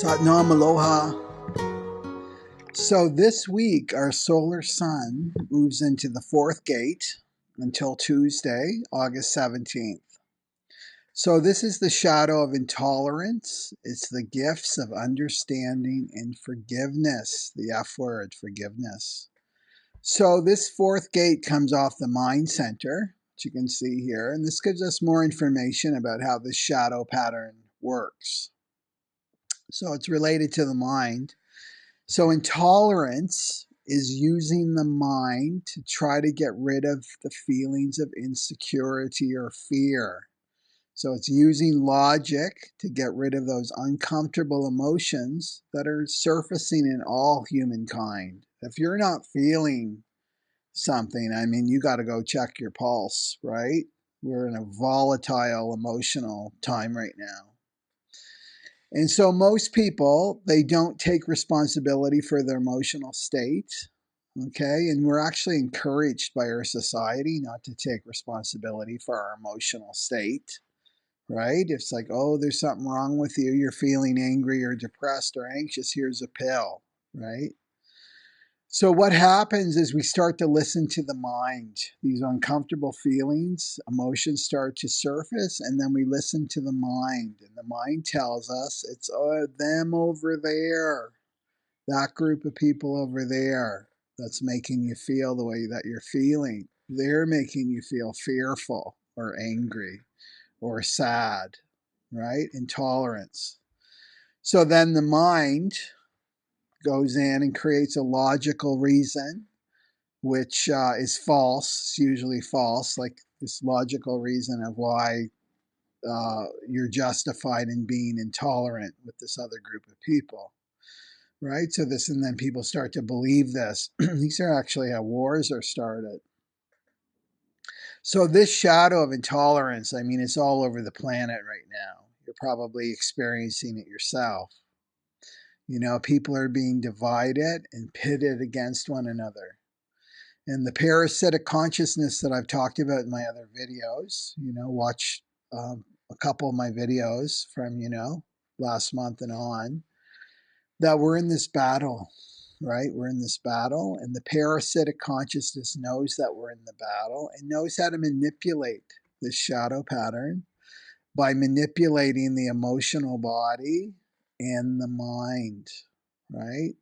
Satnam Aloha. So this week, our solar sun moves into the fourth gate until Tuesday, August 17th. So this is the shadow of intolerance. It's the gifts of understanding and forgiveness, the F word, forgiveness. So this fourth gate comes off the mind center, which you can see here, and this gives us more information about how this shadow pattern works. So it's related to the mind. So intolerance is using the mind to try to get rid of the feelings of insecurity or fear. So it's using logic to get rid of those uncomfortable emotions that are surfacing in all humankind. If you're not feeling something, I mean, you got to go check your pulse, right? We're in a volatile emotional time right now. And so most people, they don't take responsibility for their emotional state, okay? And we're actually encouraged by our society not to take responsibility for our emotional state, right? It's like, oh, there's something wrong with you. You're feeling angry or depressed or anxious. Here's a pill, right? So what happens is we start to listen to the mind. These uncomfortable feelings, emotions start to surface, and then we listen to the mind. And the mind tells us it's them over there, that group of people over there that's making you feel the way that you're feeling. They're making you feel fearful or angry or sad, right? Intolerance. So then the mind goes in and creates a logical reason, which is false. It's usually false, like this logical reason of why you're justified in being intolerant with this other group of people, right? So this, and then people start to believe this. These are actually how wars are started. So this shadow of intolerance, I mean, it's all over the planet right now. You're probably experiencing it yourself. You know, people are being divided and pitted against one another. And the parasitic consciousness that I've talked about in my other videos, you know, watch a couple of my videos from, you know, last month and on, that we're in this battle, right? We're in this battle, and the parasitic consciousness knows that we're in the battle and knows how to manipulate this shadow pattern by manipulating the emotional body and the mind, right?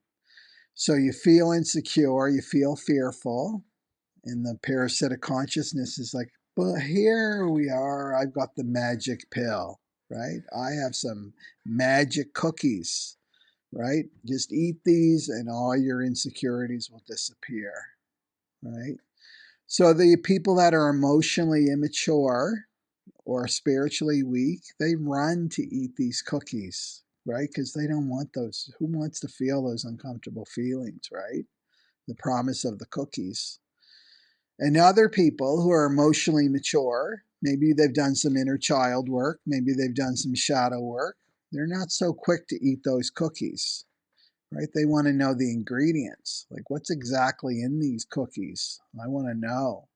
So you feel insecure, you feel fearful, and the parasitic consciousness is like, but here we are, I've got the magic pill, right? I have some magic cookies, right? Just eat these and all your insecurities will disappear, right? So the people that are emotionally immature or spiritually weak, they run to eat these cookies, right? Because they don't want those. Who wants to feel those uncomfortable feelings, right? The promise of the cookies. And other people who are emotionally mature, maybe they've done some inner child work, maybe they've done some shadow work, they're not so quick to eat those cookies, right? They want to know the ingredients. Like, what's exactly in these cookies? I want to know,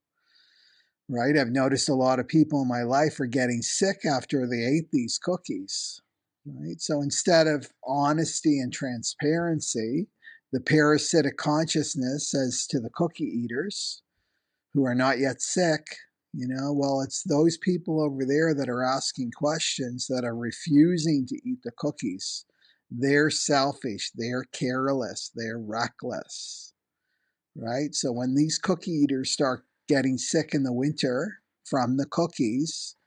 right? I've noticed a lot of people in my life are getting sick after they ate these cookies, right? So instead of honesty and transparency, the parasitic consciousness says to the cookie eaters who are not yet sick, you know, well, it's those people over there that are asking questions that are refusing to eat the cookies. They're selfish, they're careless, they're reckless, right? So when these cookie eaters start getting sick in the winter from the cookies,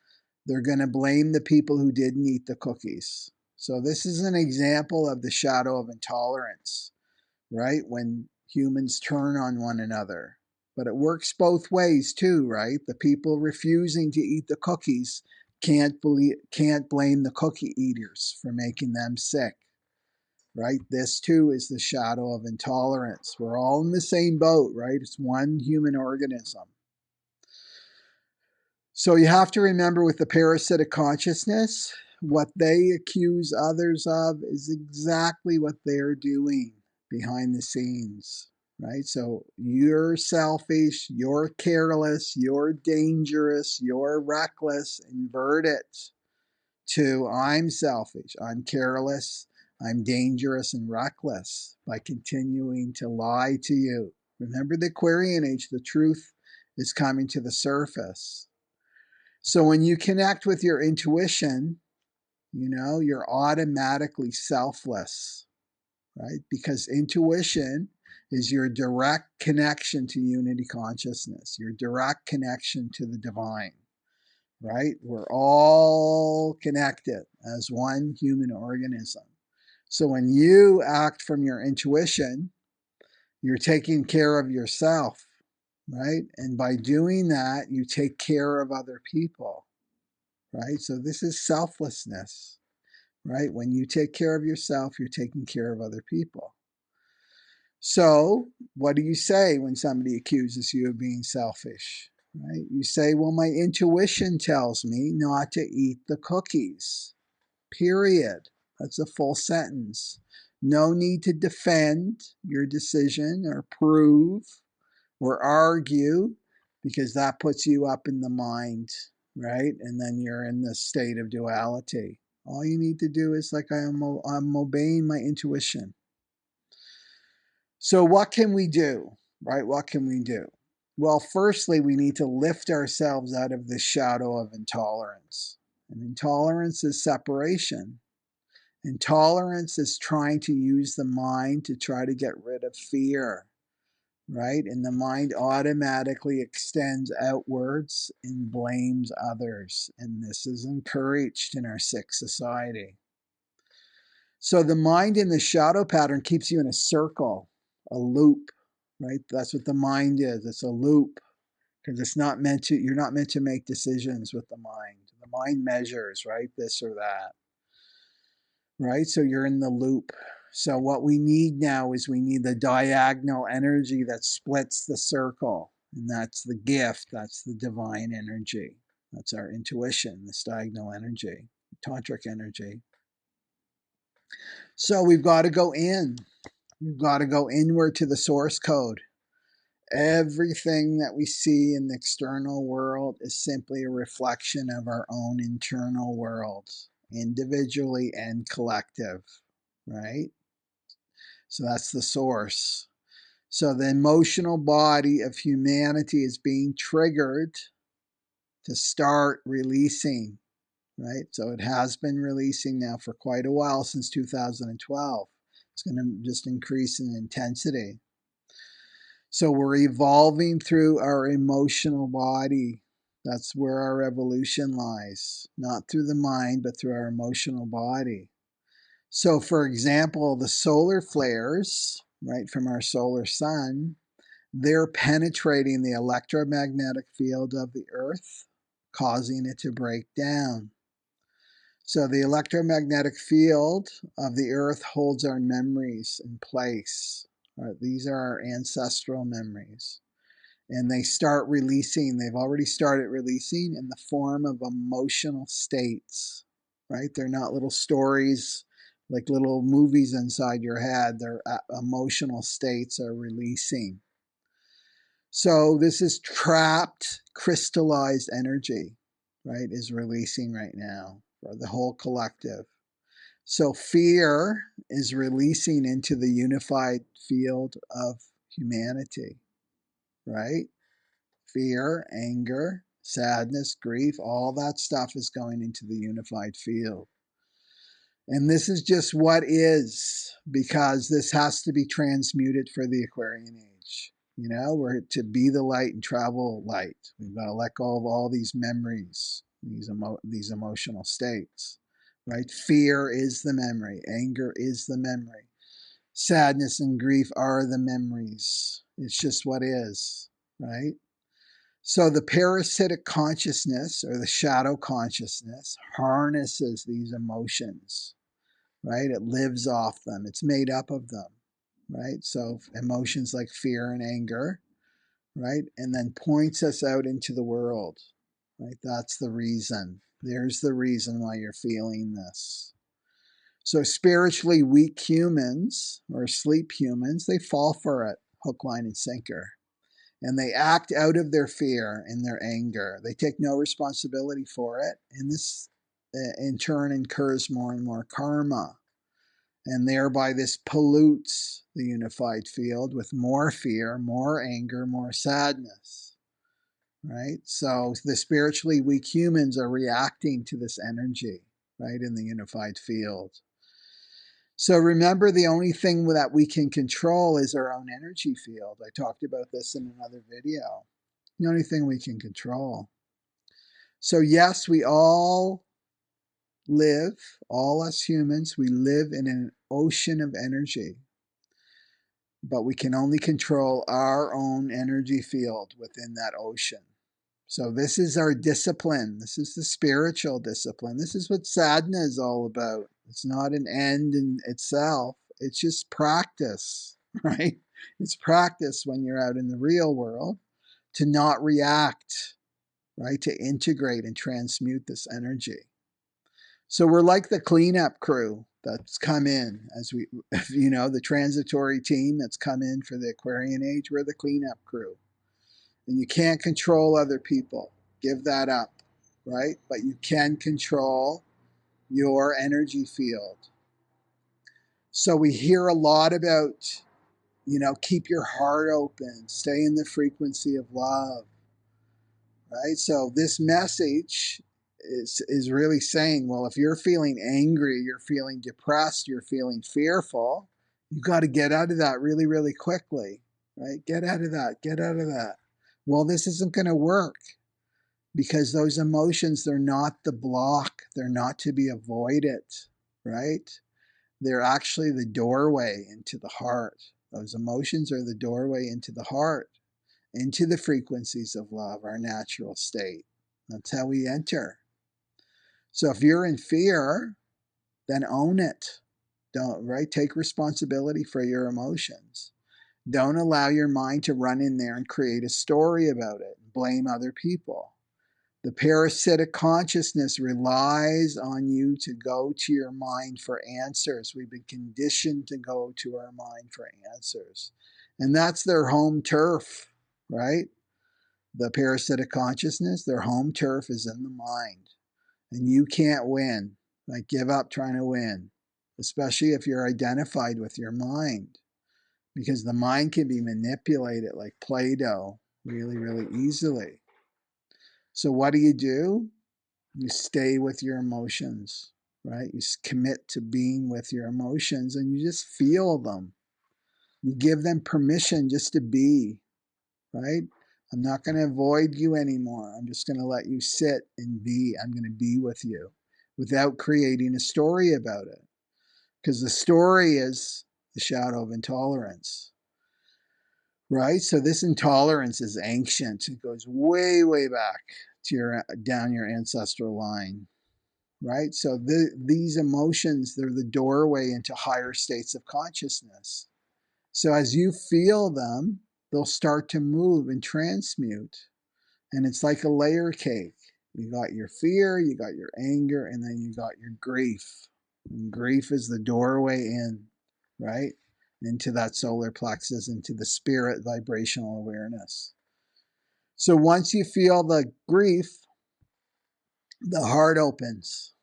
they're going to blame the people who didn't eat the cookies. So this is an example of the shadow of intolerance, right? When humans turn on one another. But it works both ways too, right? The people refusing to eat the cookies can't blame the cookie eaters for making them sick, right? This too is the shadow of intolerance. We're all in the same boat, right? It's one human organism. So you have to remember with the parasitic consciousness, what they accuse others of is exactly what they're doing behind the scenes, right? So you're selfish, you're careless, you're dangerous, you're reckless. Invert it to I'm selfish, I'm careless, I'm dangerous and reckless by continuing to lie to you. Remember the Aquarian age, the truth is coming to the surface. So when you connect with your intuition, you're automatically selfless, right? Because intuition is your direct connection to unity consciousness, your direct connection to the divine, right? We're all connected as one human organism. So when you act from your intuition, you're taking care of yourself, right? And by doing that, you take care of other people, right? So this is selflessness, right? When you take care of yourself, you're taking care of other people. So what do you say when somebody accuses you of being selfish, right? You say, well, my intuition tells me not to eat the cookies, period. That's a full sentence. No need to defend your decision or prove or argue, because that puts you up in the mind, right? And then you're in this state of duality. All you need to do is like, I'm obeying my intuition. So what can we do, right? What can we do? Well, firstly, we need to lift ourselves out of the shadow of intolerance. And intolerance is separation. Intolerance is trying to use the mind to try to get rid of fear, right? And the mind automatically extends outwards and blames others. And this is encouraged in our sick society. So the mind in the shadow pattern keeps you in a circle, a loop, right? That's what the mind is. It's a loop, because you're not meant to make decisions with the mind. The mind measures, right? This or that, right? So you're in the loop. So what we need now is we need the diagonal energy that splits the circle. And that's the gift. That's the divine energy. That's our intuition, this diagonal energy, tantric energy. So we've got to go in. We've got to go inward to the source code. Everything that we see in the external world is simply a reflection of our own internal world, individually and collective, right? So that's the source. So the emotional body of humanity is being triggered to start releasing, right? So it has been releasing now for quite a while, since 2012. It's going to just increase in intensity. So we're evolving through our emotional body. That's where our evolution lies, not through the mind, but through our emotional body. So, for example, the solar flares, right, from our solar sun, they're penetrating the electromagnetic field of the Earth, causing it to break down. So the electromagnetic field of the Earth holds our memories in place. Right? These are our ancestral memories. And they start releasing, they've already started releasing in the form of emotional states, right? They're not little stories, like little movies inside your head. Their emotional states are releasing. So this is trapped, crystallized energy, right, is releasing right now for the whole collective. So fear is releasing into the unified field of humanity, right? Fear, anger, sadness, grief, all that stuff is going into the unified field. And this is just what is, because this has to be transmuted for the Aquarian age. We're to be the light and travel light. We've got to let go of all these memories, these emotional states, right? Fear is the memory. Anger is the memory. Sadness and grief are the memories. It's just what is, right? So the parasitic consciousness, or the shadow consciousness, harnesses these emotions, right? It lives off them. It's made up of them, right? So emotions like fear and anger, right? And then points us out into the world, right? That's the reason. There's the reason why you're feeling this. So spiritually weak humans, or sleep humans, they fall for it, hook, line, and sinker. And they act out of their fear and their anger. They take no responsibility for it. And this, in turn, incurs more and more karma. And thereby this pollutes the unified field with more fear, more anger, more sadness, right? So the spiritually weak humans are reacting to this energy, right, in the unified field. So remember, the only thing that we can control is our own energy field. I talked about this in another video. The only thing we can control. So yes, we all live, all us humans, we live in an ocean of energy, but we can only control our own energy field within that ocean. So this is our discipline. This is the spiritual discipline. This is what sadhana is all about. It's not an end in itself. It's just practice, right? It's practice when you're out in the real world to not react, right? To integrate and transmute this energy. So we're like the cleanup crew that's come in, as we, you know, the transitory team that's come in for the Aquarian age. We're the cleanup crew. And you can't control other people. Give that up, right? But you can control your energy field. So we hear a lot about, you know, keep your heart open, stay in the frequency of love, right? So this message is really saying, well, if you're feeling angry, you're feeling depressed, you're feeling fearful, you got to get out of that really, really quickly, right? Get out of that. Get out of that. Well, this isn't going to work because those emotions, they're not the block. They're not to be avoided, right? They're actually the doorway into the heart. Those emotions are the doorway into the heart, into the frequencies of love, our natural state. That's how we enter. So if you're in fear, then own it. Don't, right? Take responsibility for your emotions. Don't allow your mind to run in there and create a story about it, blame other people. The parasitic consciousness relies on you to go to your mind for answers. We've been conditioned to go to our mind for answers. And that's their home turf, right? The parasitic consciousness, their home turf is in the mind. And you can't win. Like, give up trying to win, especially if you're identified with your mind, because the mind can be manipulated like Play-Doh really, really easily. So what do? You stay with your emotions, right? You commit to being with your emotions and you just feel them. You give them permission just to be, right? I'm not going to avoid you anymore. I'm just going to let you sit and be. I'm going to be with you without creating a story about it. Because the story is the shadow of intolerance, right? So this intolerance is ancient. It goes way, way back to down your ancestral line, right? So these emotions, they're the doorway into higher states of consciousness. So as you feel them, they'll start to move and transmute. And it's like a layer cake. You got your fear, you got your anger, and then you got your grief. And grief is the doorway in, right? Into that solar plexus, into the spirit vibrational awareness. So once you feel the grief, the heart opens,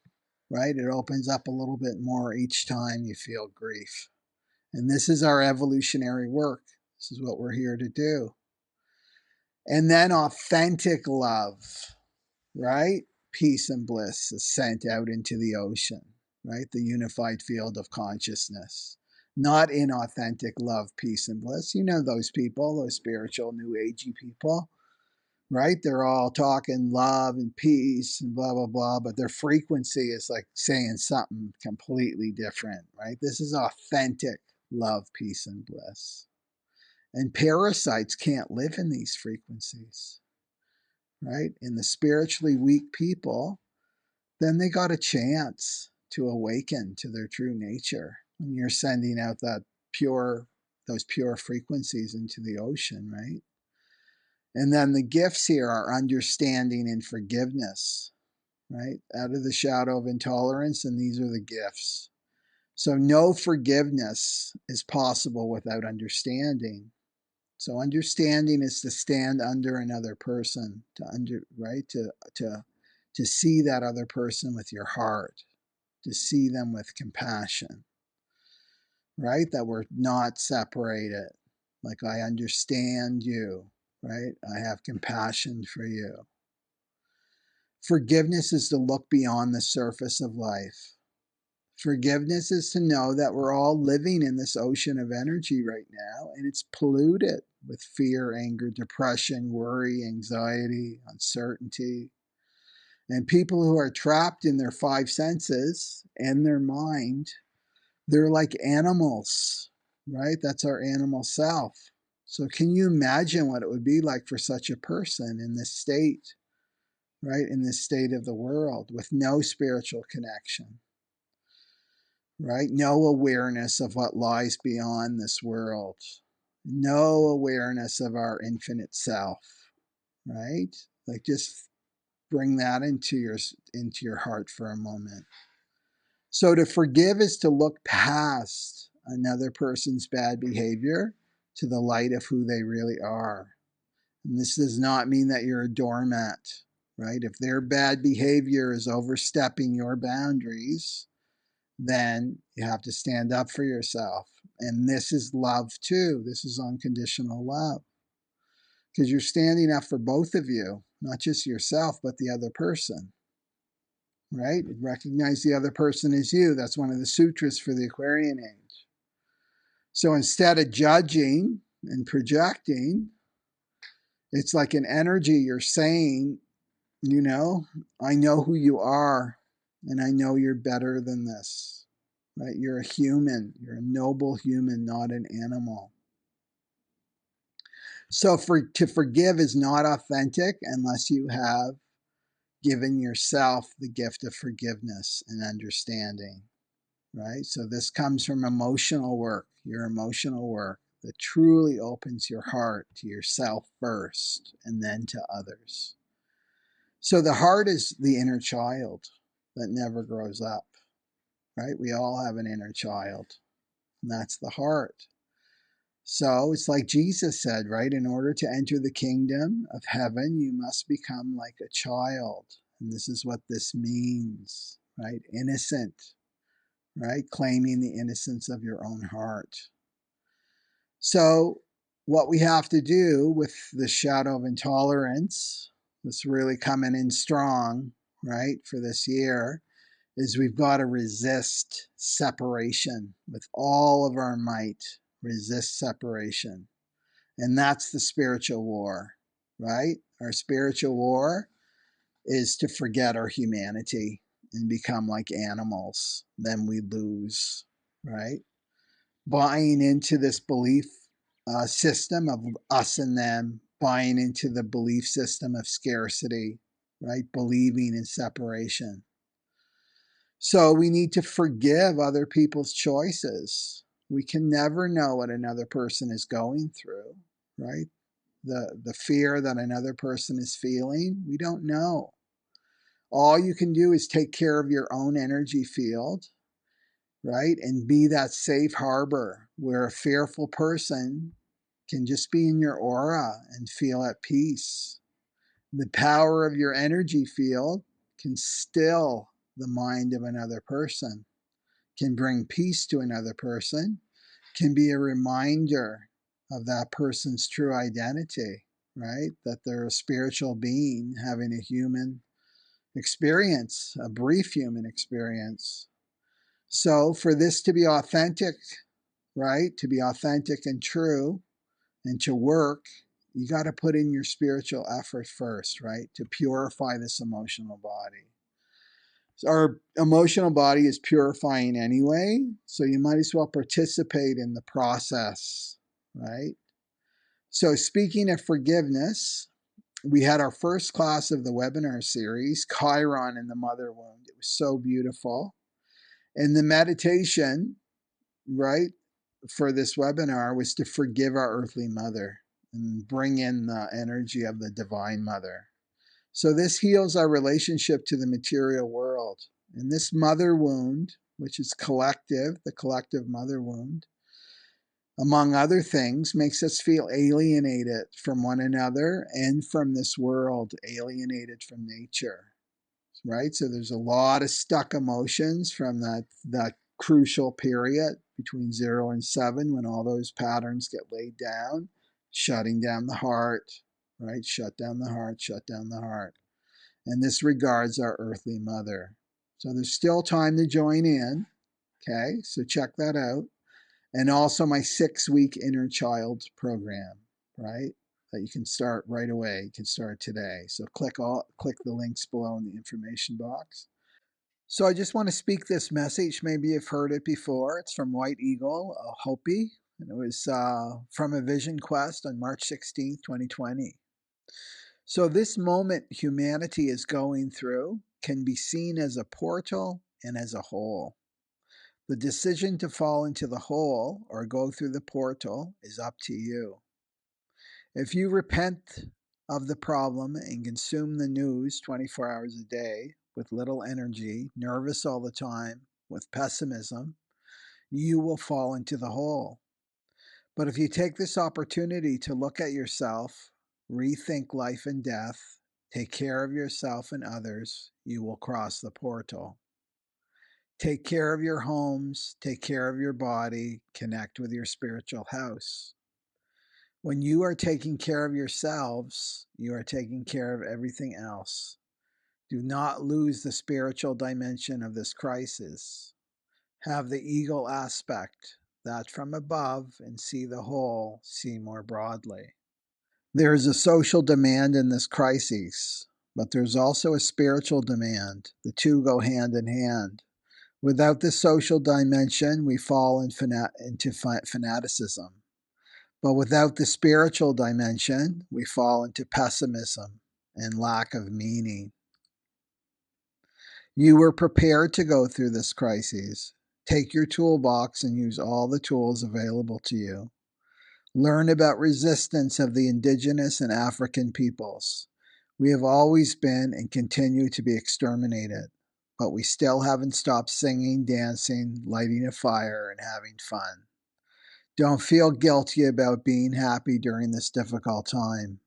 right? It opens up a little bit more each time you feel grief. And this is our evolutionary work. This is what we're here to do. And then authentic love, right? Peace and bliss is sent out into the ocean, right? The unified field of consciousness. Not inauthentic love, peace, and bliss. You know those people, those spiritual new agey people, right? They're all talking love and peace and blah, blah, blah, but their frequency is like saying something completely different, right? This is authentic love, peace, and bliss. And parasites can't live in these frequencies, right? And the spiritually weak people, then they got a chance to awaken to their true nature when you're sending out those pure frequencies into the ocean, right? And then the gifts here are understanding and forgiveness, right? Out of the shadow of intolerance, and these are the gifts. So no forgiveness is possible without understanding. So understanding is to stand under another person, to see that other person with your heart, to see them with compassion. right? That we're not separated. Like, I understand you, right? I have compassion for you. Forgiveness is to look beyond the surface of life. Forgiveness is to know that we're all living in this ocean of energy right now, and it's polluted with fear, anger, depression, worry, anxiety, uncertainty. And people who are trapped in their five senses and their mind, they're like animals, right? That's our animal self. So can you imagine what it would be like for such a person in this state, right? In this state of the world with no spiritual connection, right? No awareness of what lies beyond this world, no awareness of our infinite self, right? Like, just bring that into your heart for a moment. So to forgive is to look past another person's bad behavior to the light of who they really are. And this does not mean that you're a doormat, right? If their bad behavior is overstepping your boundaries, then you have to stand up for yourself. And this is love too. This is unconditional love. Because you're standing up for both of you, not just yourself, but the other person, right? Recognize the other person as you. That's one of the sutras for the Aquarian age. So instead of judging and projecting, it's like an energy. You're saying, I know who you are, and I know you're better than this, right? You're a human. You're a noble human, not an animal. So to forgive is not authentic unless you have given yourself the gift of forgiveness and understanding, right? So this comes from emotional work, your emotional work that truly opens your heart to yourself first and then to others. So the heart is the inner child that never grows up, right? We all have an inner child, and that's the heart. So it's like Jesus said, right? In order to enter the kingdom of heaven, you must become like a child. And this is what this means, right? Innocent, right? Claiming the innocence of your own heart. So what we have to do with the shadow of intolerance, that's really coming in strong, right, for this year, is we've got to resist separation with all of our might. Resist separation. And that's the spiritual war, right? Our spiritual war is to forget our humanity and become like animals. Then we lose, right? Buying into this belief system of us and them, buying into the belief system of scarcity, right? Believing in separation. So we need to forgive other people's choices. We can never know what another person is going through, right? The fear that another person is feeling, we don't know. All you can do is take care of your own energy field, right? And be that safe harbor where a fearful person can just be in your aura and feel at peace. The power of your energy field can still the mind of another person, can bring peace to another person, can be a reminder of that person's true identity, right? That they're a spiritual being having a human experience, a brief human experience. So for this to be authentic, right? To be authentic and true and to work, you got to put in your spiritual effort first, right? To purify this emotional body. So our emotional body is purifying anyway, so you might as well participate in the process, right? So speaking of forgiveness, we had our first class of the webinar series, Chiron in the Mother Wound. It was so beautiful. And the meditation, right, for this webinar was to forgive our earthly mother and bring in the energy of the Divine Mother. So this heals our relationship to the material world. And this mother wound, which is collective, the collective mother wound, among other things, makes us feel alienated from one another and from this world, alienated from nature, right? So there's a lot of stuck emotions from that crucial period between 0 and 7, when all those patterns get laid down, shutting down the heart, right? Shut down the heart, shut down the heart. And this regards our earthly mother. So there's still time to join in, okay? So check that out. And also my 6-week inner child program, right? That you can start right away. You can start today. So click the links below in the information box. So I just want to speak this message. Maybe you've heard it before. It's from White Eagle, Hopi, and it was from a Vision Quest on March 16th, 2020. So this moment humanity is going through can be seen as a portal and as a hole. The decision to fall into the hole or go through the portal is up to you. If you repent of the problem and consume the news 24 hours a day with little energy, nervous all the time, with pessimism, you will fall into the hole. But if you take this opportunity to look at yourself, rethink life and death, take care of yourself and others, you will cross the portal. Take care of your homes, take care of your body, connect with your spiritual house. When you are taking care of yourselves, you are taking care of everything else. Do not lose the spiritual dimension of this crisis. Have the eagle aspect, that from above and see the whole, see more broadly. There is a social demand in this crisis, but there's also a spiritual demand. The two go hand in hand. Without the social dimension, we fall into fanaticism. But without the spiritual dimension, we fall into pessimism and lack of meaning. You were prepared to go through this crisis. Take your toolbox and use all the tools available to you. Learn about resistance of the indigenous and African peoples. We have always been and continue to be exterminated, but we still haven't stopped singing, dancing, lighting a fire, and having fun. Don't feel guilty about being happy during this difficult time.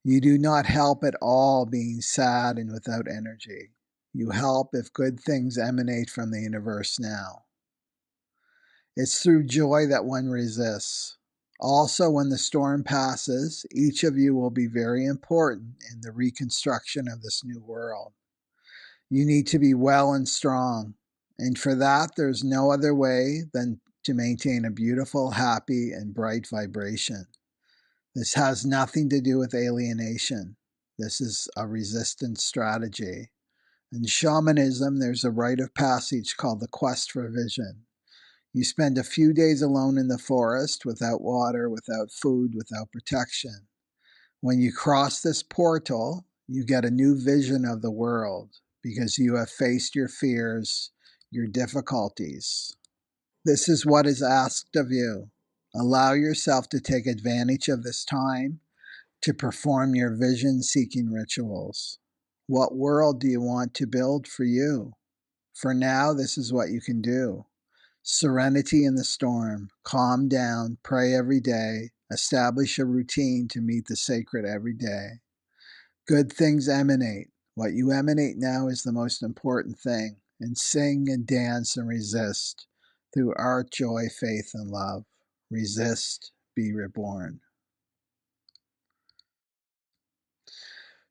You do not help at all being sad and without energy. You help if good things emanate from the universe now. It's through joy that one resists. Also, when the storm passes, each of you will be very important in the reconstruction of this new world. You need to be well and strong, and for that, there's no other way than to maintain a beautiful, happy, and bright vibration. This has nothing to do with alienation. This is a resistance strategy. In shamanism, there's a rite of passage called the quest for vision. You spend a few days alone in the forest, without water, without food, without protection. When you cross this portal, you get a new vision of the world because you have faced your fears, your difficulties. This is what is asked of you. Allow yourself to take advantage of this time to perform your vision-seeking rituals. What world do you want to build for you? For now, this is what you can do. Serenity in the storm. Calm down. Pray every day. Establish a routine to meet the sacred every day. Good things emanate. What you emanate now is the most important thing. And sing and dance and resist through art, joy, faith, and love. Resist, be reborn.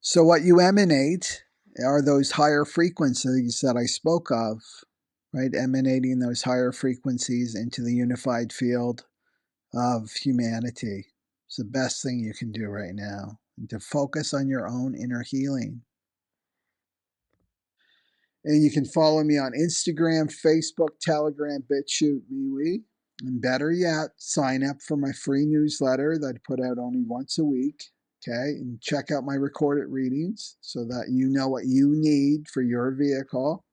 So what you emanate are those higher frequencies that I spoke of, right? Emanating those higher frequencies into the unified field of humanity. It's the best thing you can do right now. And to focus on your own inner healing. And you can follow me on Instagram, Facebook, Telegram, BitChute, MeWe. And better yet, sign up for my free newsletter that I put out only once a week. Okay, and check out my recorded readings so that you know what you need for your vehicle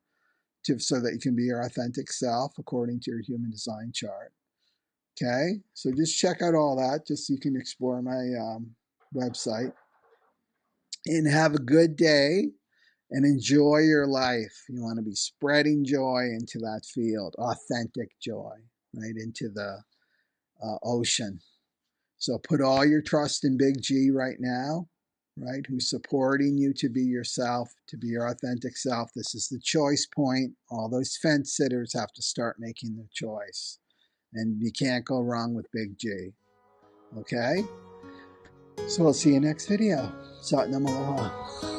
so that you can be your authentic self according to your human design chart. Okay, so just check out all that just so you can explore my website. And have a good day and enjoy your life. You want to be spreading joy into that field, authentic joy, right into the ocean. So put all your trust in Big G right now, right? Who's supporting you to be yourself, to be your authentic self. This is the choice point. All those fence sitters have to start making their choice. And you can't go wrong with Big G. Okay? So I'll see you next video. Satnam Aloha.